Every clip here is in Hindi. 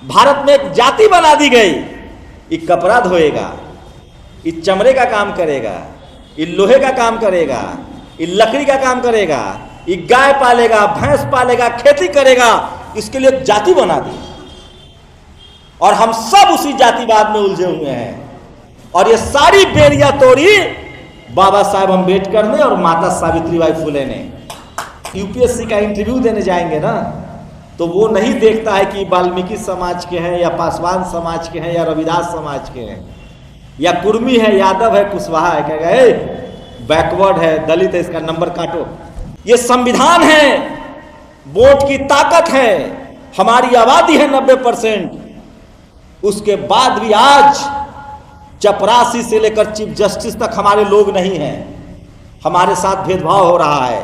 भारत में एक जाति बना दी गई, ये कपड़ा धोएगा, ये चमड़े का काम करेगा, ये लोहे का काम करेगा, ये लकड़ी का काम करेगा, ये गाय पालेगा, भैंस पालेगा, खेती करेगा, इसके लिए एक जाति बना दी। और हम सब उसी जातिवाद में उलझे हुए हैं। और ये सारी बेड़ियां तोड़ी बाबा साहब अम्बेडकर ने और माता सावित्रीबाई फुले ने। यूपीएससी का इंटरव्यू देने जाएंगे ना, तो वो नहीं देखता है कि वाल्मीकि समाज के हैं या पासवान समाज के हैं या रविदास समाज के हैं या कुर्मी है, यादव है, कुशवाहा है, कहेगा ए बैकवर्ड है, दलित है, इसका नंबर काटो। ये संविधान है, वोट की ताकत है, हमारी आबादी है 90%। उसके बाद भी आज चपरासी से लेकर चीफ जस्टिस तक हमारे लोग नहीं हैं, हमारे साथ भेदभाव हो रहा है।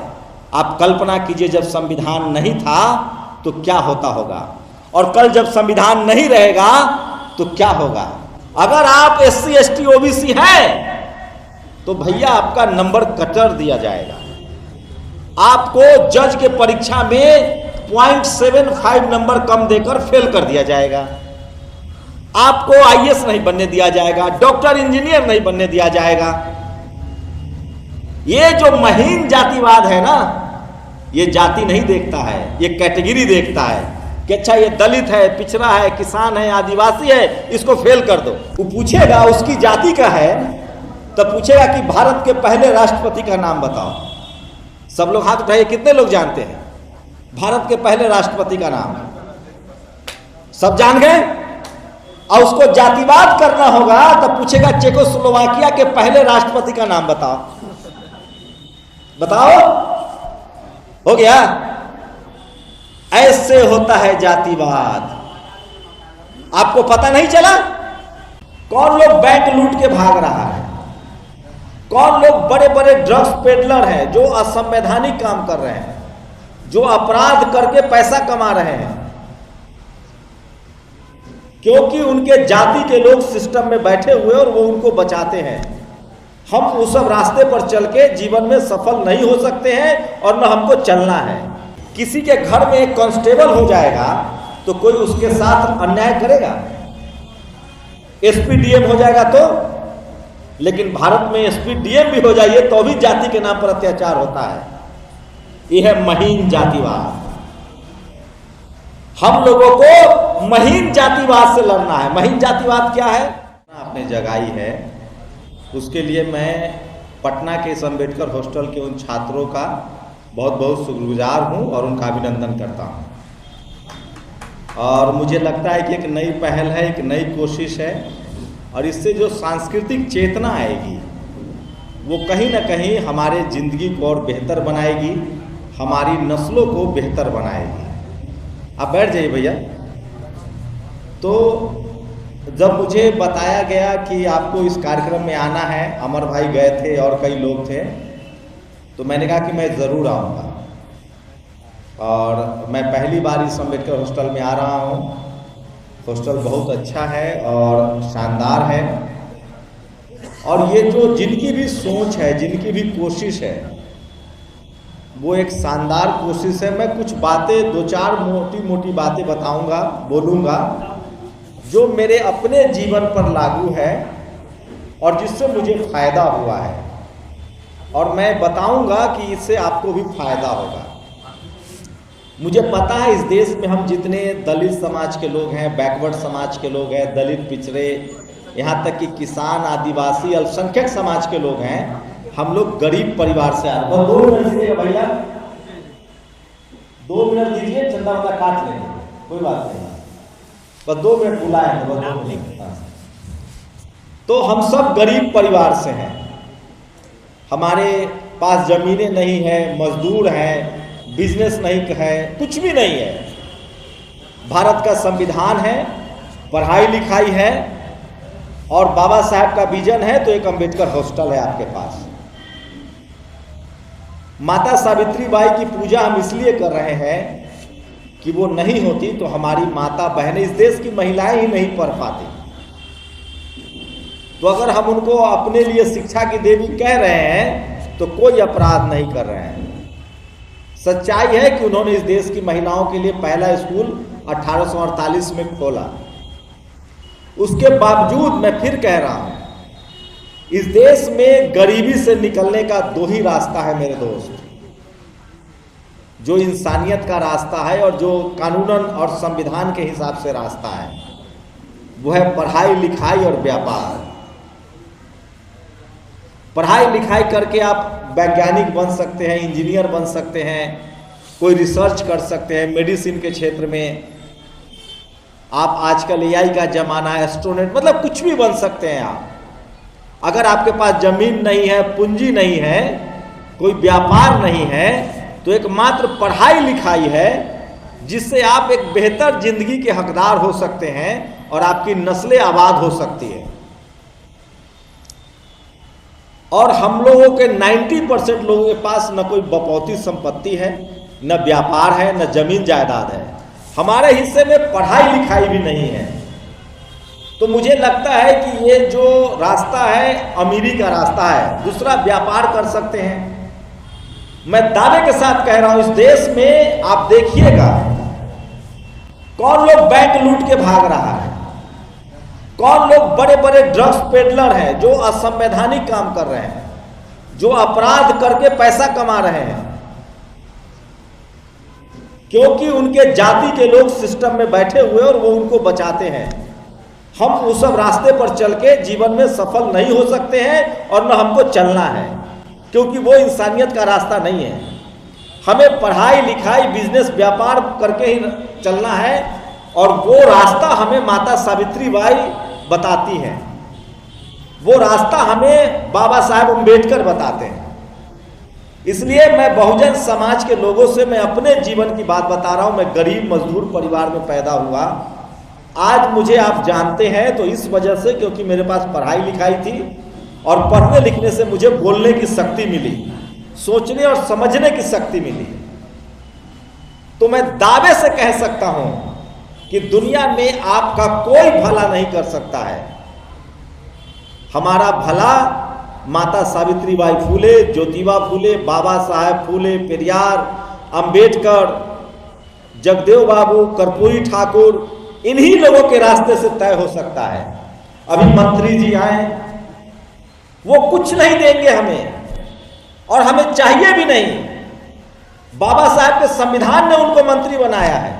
आप कल्पना कीजिए जब संविधान नहीं था तो क्या होता होगा, और कल जब संविधान नहीं रहेगा तो क्या होगा। अगर आप SC ST OBC हैं तो भैया आपका नंबर कटर दिया जाएगा, आपको जज के परीक्षा में 0.75 नंबर कम देकर फेल कर दिया जाएगा, आपको IAS नहीं बनने दिया जाएगा, डॉक्टर इंजीनियर नहीं बनने दिया जाएगा। ये जो महीन जातिवाद है ना, ये जाति नहीं देखता है, ये कैटेगरी देखता है कि अच्छा ये दलित है, पिछड़ा है, किसान है, आदिवासी है, इसको फेल कर दो। वो पूछेगा उसकी जाति का है तो पूछेगा कि भारत के पहले राष्ट्रपति का नाम बताओ। सब लोग हाथ उठाइए, कितने लोग जानते हैं भारत के पहले राष्ट्रपति का नाम? सब जान गए। और उसको जातिवाद करना होगा तो पूछेगा चेकोस्लोवाकिया के पहले राष्ट्रपति का नाम बताओ। बताओ, हो गया। ऐसे होता है जातिवाद। आपको पता नहीं चला कौन लोग बैंक लूट के भाग रहा है, कौन लोग बड़े बड़े ड्रग्स पेडलर हैं जो असंवैधानिक काम कर रहे हैं, जो अपराध करके पैसा कमा रहे हैं, क्योंकि उनके जाति के लोग सिस्टम में बैठे हुए और वो उनको बचाते हैं। हम उस सब रास्ते पर चल के जीवन में सफल नहीं हो सकते हैं और न हमको चलना है। किसी के घर में एक कांस्टेबल हो जाएगा तो कोई उसके साथ अन्याय करेगा, SP DM हो जाएगा तो, लेकिन भारत में SP DM भी हो जाइए तो भी जाति के नाम पर अत्याचार होता है। यह है महीन जातिवाद। हम लोगों को महीन जातिवाद से लड़ना है। महीन जातिवाद क्या है? आपने जगाई है, उसके लिए मैं पटना के इस अम्बेडकर हॉस्टल के उन छात्रों का बहुत बहुत शुक्रगुजार हूं और उनका अभिनंदन करता हूं। और मुझे लगता है कि एक नई पहल है, एक नई कोशिश है, और इससे जो सांस्कृतिक चेतना आएगी वो कहीं ना कहीं हमारे ज़िंदगी को और बेहतर बनाएगी, हमारी नस्लों को बेहतर बनाएगी। आप बैठ जाइए भैया। तो जब मुझे बताया गया कि आपको इस कार्यक्रम में आना है, अमर भाई गए थे और कई लोग थे, तो मैंने कहा कि मैं ज़रूर आऊँगा। और मैं पहली बार इस अम्बेडकर हॉस्टल में आ रहा हूँ। हॉस्टल बहुत अच्छा है और शानदार है, और ये जो जिनकी भी सोच है, जिनकी भी कोशिश है, वो एक शानदार कोशिश है। मैं कुछ बातें, दो चार मोटी मोटी बातें बताऊंगा, बोलूँगा जो मेरे अपने जीवन पर लागू है और जिससे मुझे फ़ायदा हुआ है, और मैं बताऊंगा कि इससे आपको भी फ़ायदा होगा। मुझे पता है इस देश में हम जितने दलित समाज के लोग हैं, बैकवर्ड समाज के लोग हैं, दलित, पिछड़े, यहाँ तक कि किसान, आदिवासी, अल्पसंख्यक समाज के लोग हैं, हम लोग गरीब परिवार से आए। बस 2 मिनट दीजिए भैया, 2 मिनट दीजिए, चंदा वाला काट लेंगे, कोई बात नहीं, बस 2 मिनट बुलाए हैं, बस 2 मिनट। तो हम सब गरीब परिवार से हैं, हमारे पास ज़मीनें नहीं है, मजदूर हैं, बिजनेस नहीं है, कुछ भी नहीं है। भारत का संविधान है, पढ़ाई लिखाई है, और बाबा साहब का विजन है, तो एक अम्बेडकर हॉस्टल है आपके पास। माता सावित्रीबाई की पूजा हम इसलिए कर रहे हैं कि वो नहीं होती तो हमारी माता बहनें, इस देश की महिलाएं ही नहीं पढ़ पाती। तो अगर हम उनको अपने लिए शिक्षा की देवी कह रहे हैं तो कोई अपराध नहीं कर रहे हैं। सच्चाई है कि उन्होंने इस देश की महिलाओं के लिए पहला स्कूल 1848 में खोला। उसके बावजूद मैं फिर कह रहा हूं, इस देश में गरीबी से निकलने का दो ही रास्ता है मेरे दोस्त, जो इंसानियत का रास्ता है और जो कानूनन और संविधान के हिसाब से रास्ता है, वो है पढ़ाई लिखाई और व्यापार। पढ़ाई लिखाई करके आप वैज्ञानिक बन सकते हैं, इंजीनियर बन सकते हैं, कोई रिसर्च कर सकते हैं, मेडिसिन के क्षेत्र में आप, आजकल एआई का जमाना है, एस्ट्रोनॉट, मतलब कुछ भी बन सकते हैं आप। अगर आपके पास जमीन नहीं है, पूंजी नहीं है, कोई व्यापार नहीं है, तो एकमात्र पढ़ाई लिखाई है जिससे आप एक बेहतर जिंदगी के हकदार हो सकते हैं और आपकी नस्लें आबाद हो सकती है। और हम लोगों के 90% लोगों के पास न कोई बपौती संपत्ति है, न व्यापार है, न जमीन जायदाद है। हमारे हिस्से में पढ़ाई लिखाई भी नहीं है। तो मुझे लगता है कि ये जो रास्ता है अमीरी का रास्ता है। दूसरा, व्यापार कर सकते हैं। मैं दावे के साथ कह रहा हूं, इस देश में आप देखिएगा कौन लोग बैंक लूट के भाग रहा है, कौन लोग बड़े बड़े ड्रग्स पेडलर हैं जो असंवैधानिक काम कर रहे हैं, जो अपराध करके पैसा कमा रहे हैं, क्योंकि उनके जाति के लोग सिस्टम में बैठे हुए और वो उनको बचाते हैं। हम उस सब रास्ते पर चल के जीवन में सफल नहीं हो सकते हैं और न हमको चलना है, क्योंकि वो इंसानियत का रास्ता नहीं है। हमें पढ़ाई लिखाई बिजनेस व्यापार करके ही चलना है और वो रास्ता हमें माता सावित्री बाई बताती हैं, वो रास्ता हमें बाबा साहेब अम्बेडकर बताते हैं। इसलिए मैं बहुजन समाज के लोगों से मैं अपने जीवन की बात बता रहा हूं। मैं गरीब मजदूर परिवार में पैदा हुआ। आज मुझे आप जानते हैं तो इस वजह से, क्योंकि मेरे पास पढ़ाई लिखाई थी और पढ़ने लिखने से मुझे बोलने की शक्ति मिली, सोचने और समझने की शक्ति मिली। तो मैं दावे से कह सकता हूं कि दुनिया में आपका कोई भला नहीं कर सकता है। हमारा भला माता सावित्री बाई फूले, ज्योतिबा फूले, बाबा साहेब फूले, पेरियार, अंबेडकर, जगदेव बाबू, कर्पूरी ठाकुर, इन्हीं लोगों के रास्ते से तय हो सकता है। अभी मंत्री जी आए, वो कुछ नहीं देंगे हमें और हमें चाहिए भी नहीं। बाबा साहब के संविधान ने उनको मंत्री बनाया है।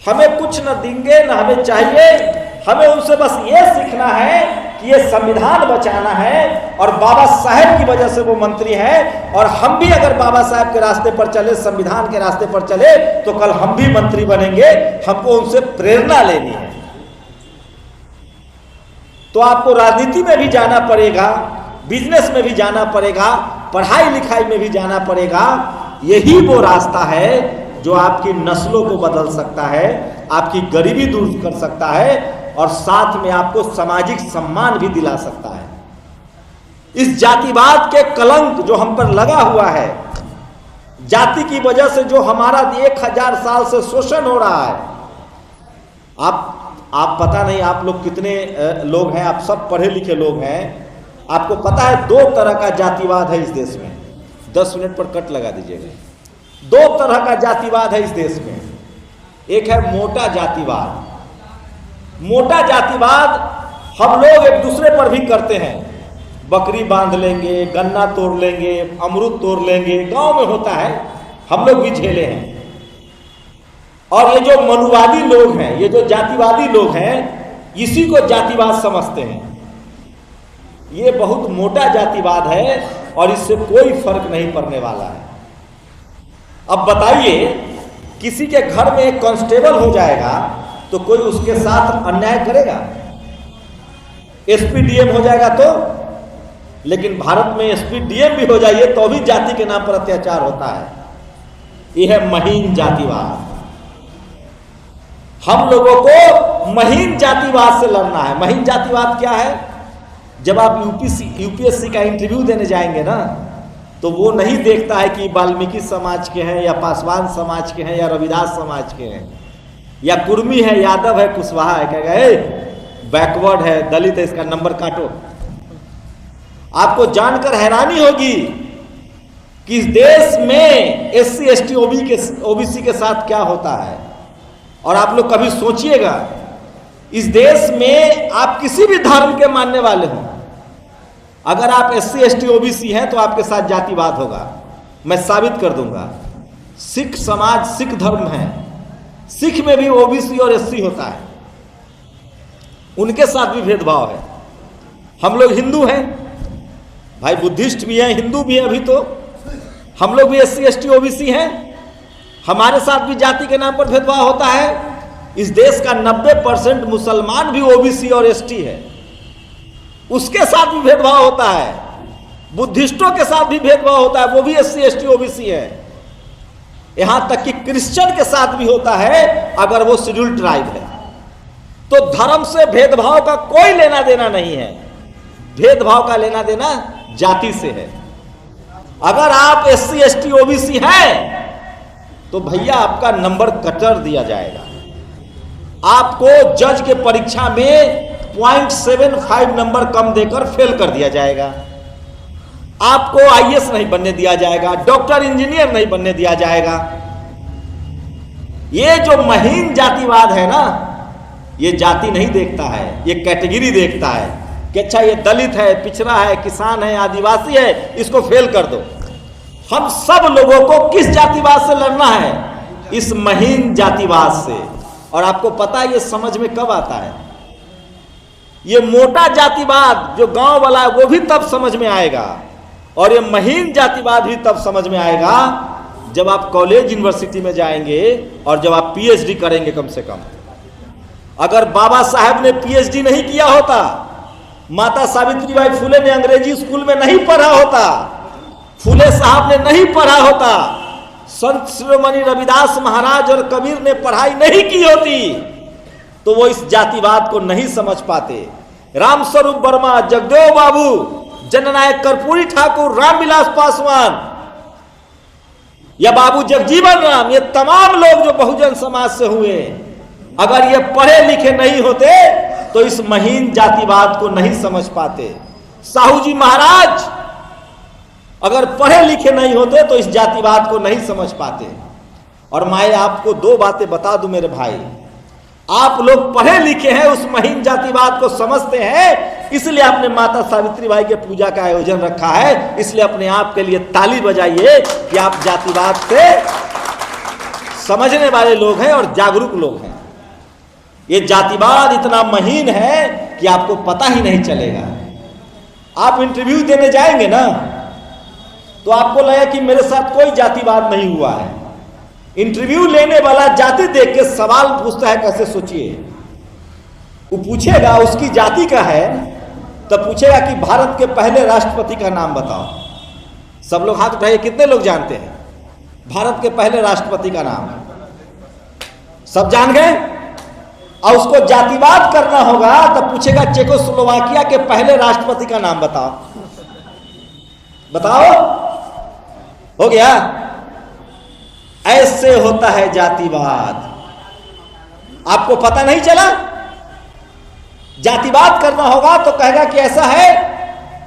हमें कुछ न देंगे न हमें चाहिए। हमें उनसे बस ये सीखना है कि ये संविधान बचाना है और बाबा साहब की वजह से वो मंत्री है। और हम भी अगर बाबा साहब के रास्ते पर चले, संविधान के रास्ते पर चले, तो कल हम भी मंत्री बनेंगे। हमको उनसे प्रेरणा लेनी है। तो आपको राजनीति में भी जाना पड़ेगा, बिजनेस में भी जाना पड़ेगा, पढ़ाई लिखाई में भी जाना पड़ेगा। यही वो रास्ता है जो आपकी नस्लों को बदल सकता है, आपकी गरीबी दूर कर सकता है और साथ में आपको सामाजिक सम्मान भी दिला सकता है। इस जातिवाद के कलंक जो हम पर लगा हुआ है, जाति की वजह से जो हमारा 1000 साल से शोषण हो रहा है। आप पता नहीं आप लोग कितने लोग हैं, आप सब पढ़े लिखे लोग हैं। आपको पता है 2 तरह का जातिवाद है इस देश में। 10 मिनट पर कट लगा दीजिएगा। 2 तरह का जातिवाद है इस देश में। एक है मोटा जातिवाद। मोटा जातिवाद हम लोग एक दूसरे पर भी करते हैं। बकरी बांध लेंगे, गन्ना तोड़ लेंगे, अमरूद तोड़ लेंगे, गांव में होता है, हम लोग भी झेले हैं। और ये जो मनुवादी लोग हैं, ये जो जातिवादी लोग हैं, इसी को जातिवाद समझते हैं। ये बहुत मोटा जातिवाद है और इससे कोई फर्क नहीं पड़ने वाला है। अब बताइए, किसी के घर में एक कांस्टेबल हो जाएगा तो कोई उसके साथ अन्याय करेगा? एसपी डीएम हो जाएगा तो? लेकिन भारत में एसपी डीएम भी हो जाइए तो भी जाति के नाम पर अत्याचार होता है। यह है महीन जातिवाद। हम लोगों को महीन जातिवाद से लड़ना है। महीन जातिवाद क्या है? जब आप यूपीएससी का इंटरव्यू देने जाएंगे ना, तो वो नहीं देखता है कि वाल्मीकि समाज के हैं या पासवान समाज के हैं या रविदास समाज के हैं या कुर्मी है, यादव है, कुशवाहा है। क्या गए बैकवर्ड है, दलित है, इसका नंबर काटो। आपको जानकर हैरानी होगी कि इस देश में एससी एसटी ओबीसी के साथ क्या होता है। और आप लोग कभी सोचिएगा, इस देश में आप किसी भी धर्म के मानने वाले हों, अगर आप SC ST OBC हैं तो आपके साथ जातिवाद होगा। मैं साबित कर दूंगा। सिख समाज, सिख धर्म है, सिख में भी OBC और SC होता है, उनके साथ भी भेदभाव है। हम लोग हिंदू हैं भाई, बुद्धिस्ट भी हैं, हिंदू भी हैं, अभी तो हम लोग भी SC ST OBC हैं, हमारे साथ भी जाति के नाम पर भेदभाव होता है। इस देश का 90% मुसलमान भी OBC और ST है, उसके साथ भी भेदभाव होता है। बुद्धिस्टों के साथ भी भेदभाव होता है, वो भी SC ST OBC है। यहां तक कि क्रिश्चियन के साथ भी होता है अगर वो शेड्यूल ट्राइब है। तो धर्म से भेदभाव का कोई लेना देना नहीं है, भेदभाव का लेना देना जाति से है। अगर आप SC ST OBC हैं तो भैया आपका नंबर कटर दिया जाएगा, आपको जज के परीक्षा में 0.75 नंबर कम देकर फेल कर दिया जाएगा, आपको IAS नहीं बनने दिया जाएगा, डॉक्टर इंजीनियर नहीं बनने दिया जाएगा। ये जो महीन जातिवाद है ना, ये जाति नहीं देखता है, ये कैटेगरी देखता है कि अच्छा ये दलित है, पिछड़ा है, किसान है, आदिवासी है, इसको फेल कर दो। हम सब लोगों को किस जातिवाद से लड़ना है? इस महीन जातिवाद से। और आपको पता है ये समझ में कब आता है? ये मोटा जातिवाद जो गांव वाला है वो भी तब समझ में आएगा, और ये महीन जातिवाद भी तब समझ में आएगा जब आप कॉलेज यूनिवर्सिटी में जाएंगे और जब आप PhD करेंगे। कम से कम अगर बाबा साहब ने PhD नहीं किया होता, माता सावित्रीबाई फुले ने अंग्रेजी स्कूल में नहीं पढ़ा होता, फुले साहब ने नहीं पढ़ा होता, संत शिरोमणि रविदास महाराज और कबीर ने पढ़ाई नहीं की होती, तो वो इस जातिवाद को नहीं समझ पाते। रामस्वरूप वर्मा, जगदेव बाबू, जननायक कर्पूरी ठाकुर, रामविलास पासवान या बाबू जगजीवन राम, ये तमाम लोग जो बहुजन समाज से हुए, अगर ये पढ़े लिखे नहीं होते तो इस महीन जातिवाद को नहीं समझ पाते। साहू जी महाराज अगर पढ़े लिखे नहीं होते तो इस जातिवाद को नहीं समझ पाते। और मैं आपको दो बातें बता दूं मेरे भाई, आप लोग पढ़े लिखे हैं, उस महीन जातिवाद को समझते हैं, इसलिए आपने माता सावित्रीबाई के पूजा का आयोजन रखा है। इसलिए अपने आप के लिए ताली बजाइए कि आप जातिवाद से समझने वाले लोग हैं और जागरूक लोग हैं। ये जातिवाद इतना महीन है कि आपको पता ही नहीं चलेगा। आप इंटरव्यू देने जाएंगे ना तो आपको लगेगा कि मेरे साथ कोई जातिवाद नहीं हुआ है। इंटरव्यू लेने वाला जाति देख के सवाल पूछता है, कैसे सोचिए, वो पूछेगा उसकी जाति का है, तब पूछेगा कि भारत के पहले राष्ट्रपति का नाम बताओ। सब लोग हाथ उठाइए, कितने लोग जानते हैं भारत के पहले राष्ट्रपति का नाम? सब जान गए। और उसको जातिवाद करना होगा तब पूछेगा चेकोस्लोवाकिया के पहले राष्ट्रपति का नाम बताओ। बताओ, हो गया। ऐसे होता है जातिवाद। आपको पता नहीं चला? जातिवाद करना होगा तो कहेगा कि ऐसा है,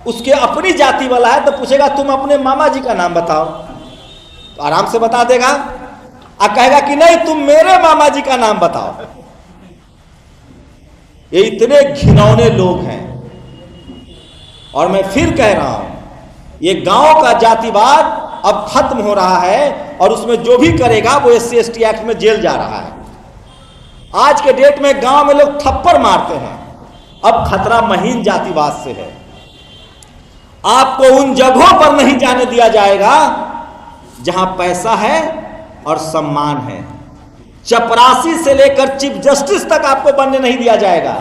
उसके अपनी जाति वाला है तो पूछेगा तुम अपने मामा जी का नाम बताओ, तो आराम से बता देगा। और कहेगा कि नहीं तुम मेरे मामा जी का नाम बताओ। ये इतने घिनौने लोग हैं। और मैं फिर कह रहा हूं, ये गांव का जातिवाद अब खत्म हो रहा है और उसमें जो भी करेगा वो SC ST एक्ट में जेल जा रहा है। आज के डेट में गांव में लोग थप्पड़ मारते हैं। अब खतरा महीन जातिवाद से है। आपको उन जगहों पर नहीं जाने दिया जाएगा जहां पैसा है और सम्मान है। चपरासी से लेकर चीफ जस्टिस तक आपको बनने नहीं दिया जाएगा।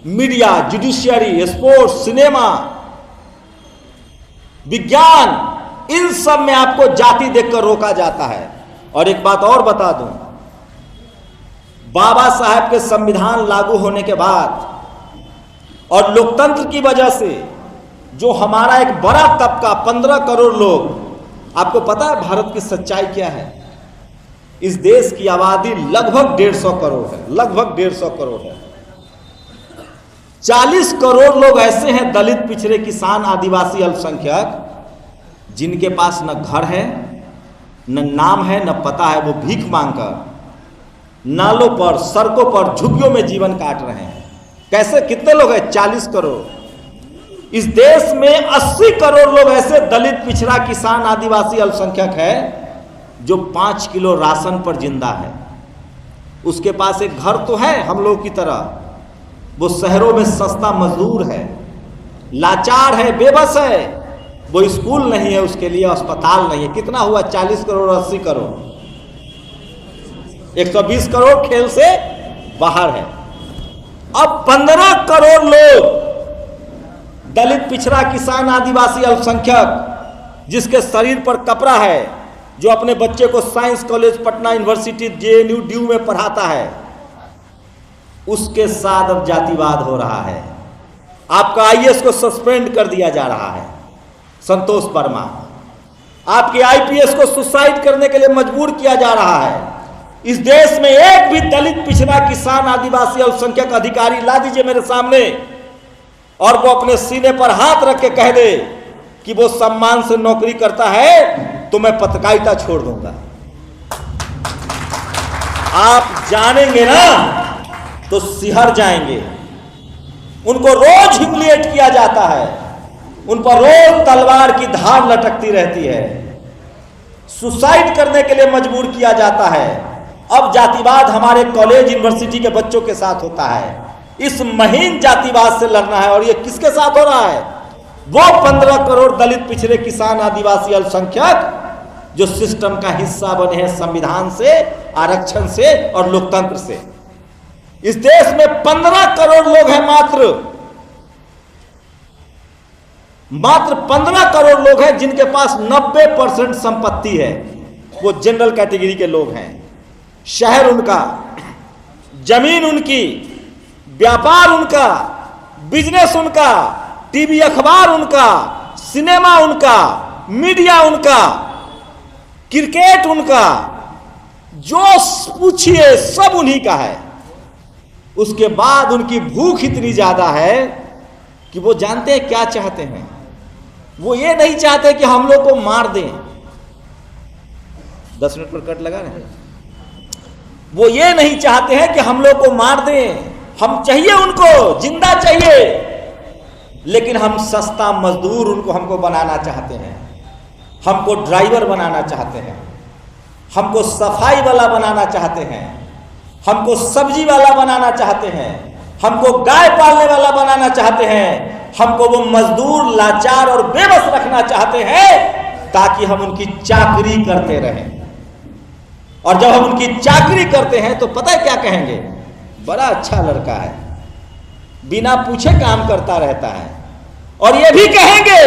मीडिया, जुडिशियरी, स्पोर्ट्स, सिनेमा, विज्ञान, इन सब में आपको जाति देखकर रोका जाता है। और एक बात और बता दूं, बाबा साहब के संविधान लागू होने के बाद और लोकतंत्र की वजह से जो हमारा एक बड़ा तबका 15 करोड़ लोग, आपको पता है भारत की सच्चाई क्या है? इस देश की आबादी लगभग 150 करोड़ है, लगभग 150 करोड़ है। 40 करोड़ लोग ऐसे हैं, दलित, पिछड़े, किसान, आदिवासी, अल्पसंख्यक, जिनके पास न घर है, न नाम है, न पता है। वो भीख मांगकर, नालों पर, सड़कों पर, झुग्गियों में जीवन काट रहे हैं। कैसे? कितने लोग हैं? 40 करोड़। इस देश में 80 करोड़ लोग ऐसे दलित, पिछड़ा, किसान, आदिवासी, अल्पसंख्यक है जो 5 किलो राशन पर जिंदा है। उसके पास एक घर तो है हम लोग की तरह, वो शहरों में सस्ता मजदूर है, लाचार है, बेबस है। वो स्कूल नहीं है उसके लिए, अस्पताल नहीं है। कितना हुआ? 40 करोड़, 80 करोड़, 120 करोड़ खेल से बाहर है। अब 15 करोड़ लोग दलित, पिछड़ा, किसान, आदिवासी, अल्पसंख्यक, जिसके शरीर पर कपड़ा है, जो अपने बच्चे को science college, Patna university, JNU, due में पढ़ाता है, उसके साथ अब जातिवाद हो रहा है। आपका IAS को सस्पेंड कर दिया जा रहा है, संतोष वर्मा। आपके IPS को सुसाइड करने के लिए मजबूर किया जा रहा है। इस देश में एक भी दलित, पिछड़ा, किसान, आदिवासी, अल्पसंख्यक अधिकारी ला दीजिए मेरे सामने, और वो अपने सीने पर हाथ रख के कह दे कि वो सम्मान से नौकरी करता है तो मैं पत्रकारिता छोड़ दूंगा। आप जानेंगे ना तो सिहर जाएंगे। उनको रोज ह्यूमिलिएट किया जाता है, उन पर रोज तलवार की धार लटकती रहती है, सुसाइड करने के लिए मजबूर किया जाता है। अब जातिवाद हमारे कॉलेज, यूनिवर्सिटी के बच्चों के साथ होता है। इस महीन जातिवाद से लड़ना है। और ये किसके साथ हो रहा है? वो 15 करोड़ दलित, पिछड़े, किसान, आदिवासी, अल्पसंख्यक जो सिस्टम का हिस्सा बने हैं, संविधान से, आरक्षण से और लोकतंत्र से। इस देश में 15 करोड़ लोग हैं, मात्र 15 करोड़ लोग हैं जिनके पास 90% संपत्ति है। वो जनरल कैटेगरी के लोग हैं। शहर उनका, जमीन उनकी, व्यापार उनका, बिजनेस उनका, टीवी अखबार उनका, सिनेमा उनका, मीडिया उनका, क्रिकेट उनका, जो पूछिए सब उन्हीं का है। उसके बाद उनकी भूख इतनी ज्यादा है कि वो जानते हैं क्या चाहते हैं। वो ये नहीं चाहते कि हम लोग को मार दें। 10 मिनट पर कट लगा रहे हैं। वो ये नहीं चाहते हैं कि हम लोग को मार दें। हम चाहिए उनको, जिंदा चाहिए, लेकिन हम सस्ता मजदूर हमको बनाना चाहते हैं। हमको ड्राइवर बनाना चाहते हैं, हमको सफाई वाला बनाना चाहते हैं, हमको सब्जी वाला बनाना चाहते हैं, हमको गाय पालने वाला बनाना चाहते हैं, हमको वो मजदूर, लाचार और बेबस रखना चाहते हैं ताकि हम उनकी चाकरी करते रहें। और जब हम उनकी चाकरी करते हैं तो पता है क्या कहेंगे? बड़ा अच्छा लड़का है, बिना पूछे काम करता रहता है। और ये भी कहेंगे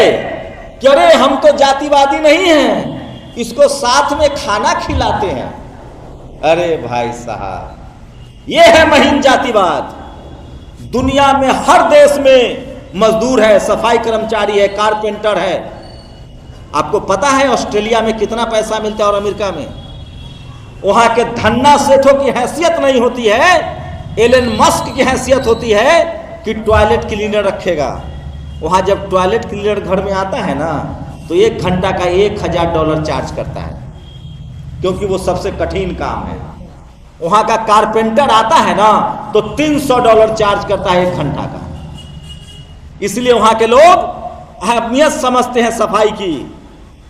कि अरे हम तो जातिवादी नहीं हैं, इसको साथ में खाना खिलाते हैं। अरे भाई साहब, ये है महीन जातिवाद। दुनिया में हर देश में मजदूर है, सफाई कर्मचारी है, कारपेंटर है। आपको पता है ऑस्ट्रेलिया में कितना पैसा मिलता है और अमेरिका में? वहां के धन्ना सेठों की हैसियत नहीं होती है, एलन मस्क की हैसियत होती है कि टॉयलेट क्लीनर रखेगा। वहां जब टॉयलेट क्लीनर घर में आता है ना तो 1 घंटा का $1000 चार्ज करता है, क्योंकि वो सबसे कठिन काम है। वहां का कारपेंटर आता है ना तो $300 चार्ज करता है 1 घंटा का। इसलिए वहां के लोग अहमियत समझते हैं सफाई की।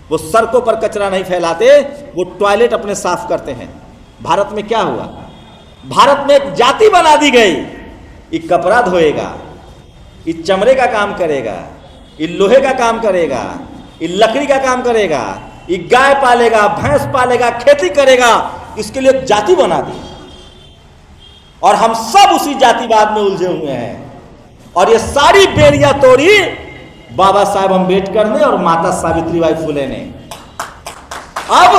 वो सड़कों पर कचरा नहीं फैलाते, वो टॉयलेट अपने साफ करते हैं। भारत में क्या हुआ? भारत में एक जाति बना दी गई। ये कपड़ा धोएगा, ये चमड़े का काम करेगा, ये लोहे का काम करेगा, ये लकड़ी का काम करेगा, ये गाय पालेगा, भैंस पालेगा, खेती करेगा। इसके लिए एक जाति बना दी और हम सब उसी जातिवाद में उलझे हुए हैं। और ये सारी बेड़ियां तोड़ी बाबा साहेब अम्बेडकर ने और माता सावित्रीबाई फुले ने। अब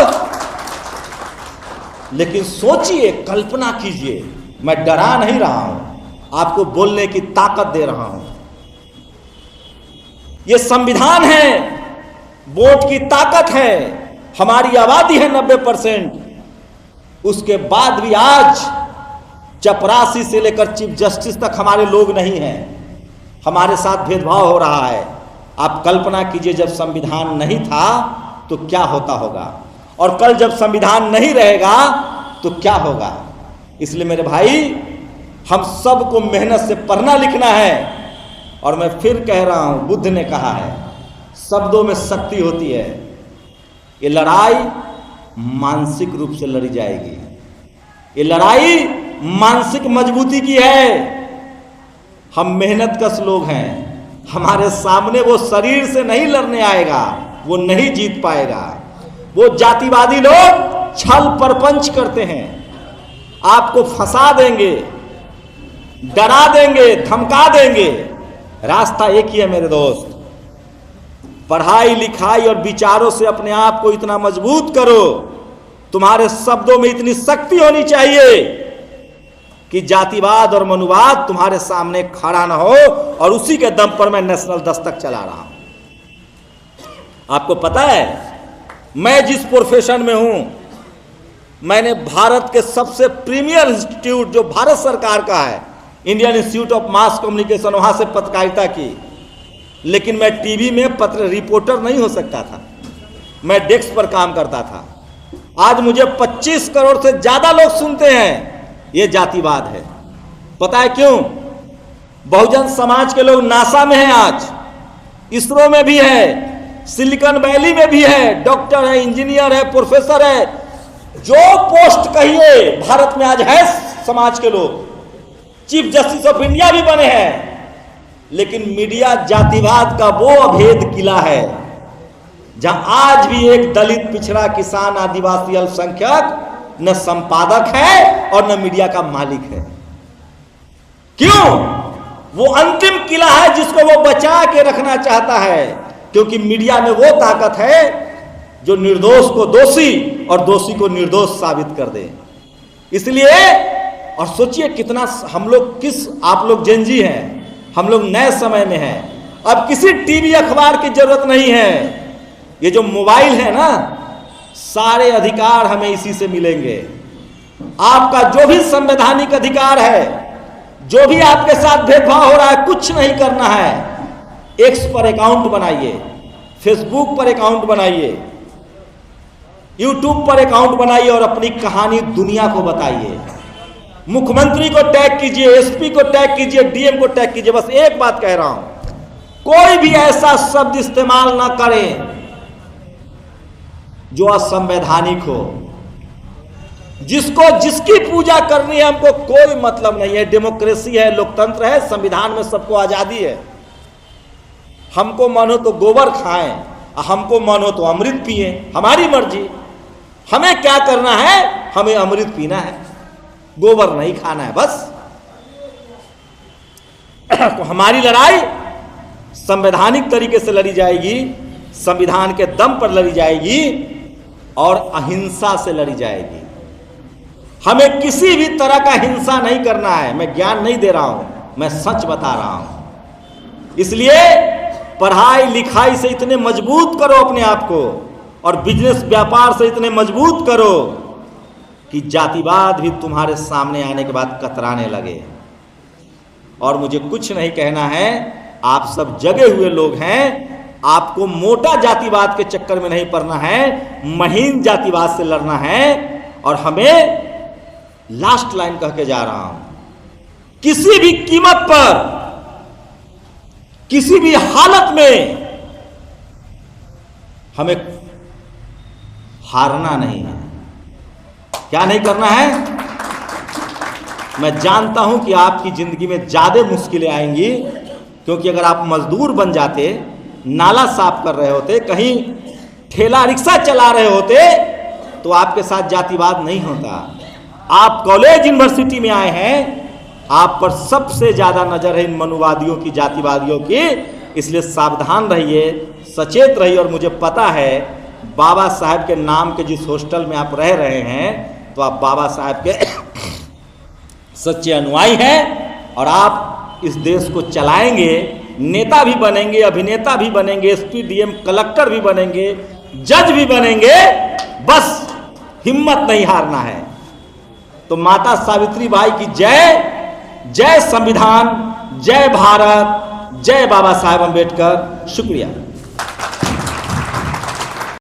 लेकिन सोचिए, कल्पना कीजिए, मैं डरा नहीं रहा हूं, आपको बोलने की ताकत दे रहा हूं। यह संविधान है, वोट की ताकत है, हमारी आबादी है 90%। उसके बाद भी आज चपरासी से लेकर चीफ जस्टिस तक हमारे लोग नहीं हैं। हमारे साथ भेदभाव हो रहा है। आप कल्पना कीजिए, जब संविधान नहीं था तो क्या होता होगा, और कल जब संविधान नहीं रहेगा तो क्या होगा। इसलिए मेरे भाई, हम सबको मेहनत से पढ़ना लिखना है। और मैं फिर कह रहा हूं, बुद्ध ने कहा है, शब्दों में शक्ति होती है। ये लड़ाई मानसिक रूप से लड़ी जाएगी। ये लड़ाई मानसिक मजबूती की है। हम मेहनतकश लोग हैं, हमारे सामने वो शरीर से नहीं लड़ने आएगा, वो नहीं जीत पाएगा। वो जातिवादी लोग छल प्रपंच करते हैं, आपको फंसा देंगे, डरा देंगे, धमका देंगे। रास्ता एक ही है मेरे दोस्त, पढ़ाई लिखाई और विचारों से अपने आप को इतना मजबूत करो, तुम्हारे शब्दों में इतनी शक्ति होनी चाहिए कि जातिवाद और मनुवाद तुम्हारे सामने खड़ा ना हो। और उसी के दम पर मैं नेशनल दस्तक चला रहा हूं। आपको पता है, मैं जिस प्रोफेशन में हूं, मैंने भारत के सबसे प्रीमियर इंस्टीट्यूट जो भारत सरकार का है, Indian institute of mass communication, वहां से पत्रकारिता की। लेकिन मैं टीवी में पत्र रिपोर्टर नहीं हो सकता था, मैं डेस्क पर काम करता था। आज मुझे 25 करोड़ से ज्यादा लोग सुनते हैं। ये जातिवाद है। पता है क्यों? बहुजन समाज के लोग नासा में हैं, आज इसरो में भी है, सिलिकॉन वैली में भी है, डॉक्टर है, इंजीनियर है, प्रोफेसर है, जो पोस्ट कहिए भारत में आज है समाज के लोग। चीफ जस्टिस ऑफ इंडिया भी बने हैं। लेकिन मीडिया जातिवाद का वो अभेद किला है जहां आज भी एक दलित, पिछड़ा, किसान, आदिवासी, अल्पसंख्यक न संपादक है और न मीडिया का मालिक है। क्यों? वो अंतिम किला है जिसको वो बचा के रखना चाहता है, क्योंकि मीडिया में वो ताकत है जो निर्दोष को दोषी और दोषी को निर्दोष साबित कर दे। इसलिए, और सोचिए कितना हम लोग, आप लोग जेनजी हैं, हम लोग नए समय में हैं। अब किसी टीवी अखबार की जरूरत नहीं है। ये जो मोबाइल है ना, सारे अधिकार हमें इसी से मिलेंगे। आपका जो भी संवैधानिक अधिकार है, जो भी आपके साथ भेदभाव हो रहा है, कुछ नहीं करना है। एक्स पर अकाउंट बनाइए, फेसबुक पर अकाउंट बनाइए, यूट्यूब पर अकाउंट बनाइए और अपनी कहानी दुनिया को बताइए। मुख्यमंत्री को टैग कीजिए, एसपी को टैग कीजिए, डीएम को टैग कीजिए। बस एक बात कह रहा हूं, कोई भी ऐसा शब्द इस्तेमाल ना करें जो असंवैधानिक हो। जिसकी पूजा करनी है, हमको कोई मतलब नहीं है। डेमोक्रेसी है, लोकतंत्र है, संविधान में सबको आजादी है। हमको मन हो तो गोबर खाएं, हमको मन हो तो अमृत पिए, हमारी मर्जी। हमें क्या करना है? हमें अमृत पीना है, गोबर नहीं खाना है, बस। तो हमारी लड़ाई संवैधानिक तरीके से लड़ी जाएगी, संविधान के दम पर लड़ी जाएगी और अहिंसा से लड़ी जाएगी। हमें किसी भी तरह का हिंसा नहीं करना है। मैं ज्ञान नहीं दे रहा हूं, मैं सच बता रहा हूं। इसलिए पढ़ाई लिखाई से इतने मजबूत करो अपने आप को, और बिजनेस व्यापार से इतने मजबूत करो कि जातिवाद भी तुम्हारे सामने आने के बाद कतराने लगे। और मुझे कुछ नहीं कहना है, आप सब जगे हुए लोग हैं। आपको मोटा जातिवाद के चक्कर में नहीं पड़ना है, महीन जातिवाद से लड़ना है। और हमें लास्ट लाइन कह के जा रहा हूं, किसी भी कीमत पर, किसी भी हालत में हमें हारना नहीं है। क्या नहीं करना है? मैं जानता हूं कि आपकी जिंदगी में ज्यादा मुश्किलें आएंगी, क्योंकि अगर आप मजदूर बन जाते, नाला साफ कर रहे होते, कहीं ठेला रिक्शा चला रहे होते, तो आपके साथ जातिवाद नहीं होता। आप कॉलेज यूनिवर्सिटी में आए हैं, आप पर सबसे ज्यादा नजर है इन मनुवादियों की, जातिवादियों की। इसलिए सावधान रहिए, सचेत रहिए। और मुझे पता है बाबा साहब के नाम के जिस हॉस्टल में आप रह रहे हैं, तो आप बाबा साहब के सच्चे अनुयायी हैं और आप इस देश को चलाएंगे। नेता भी बनेंगे, अभिनेता भी बनेंगे, एसपी, डीएम, कलेक्टर भी बनेंगे, जज भी बनेंगे। बस हिम्मत नहीं हारना है। तो माता सावित्री बाई की जय, जय संविधान, जय भारत, जय बाबा साहेब अम्बेडकर। शुक्रिया।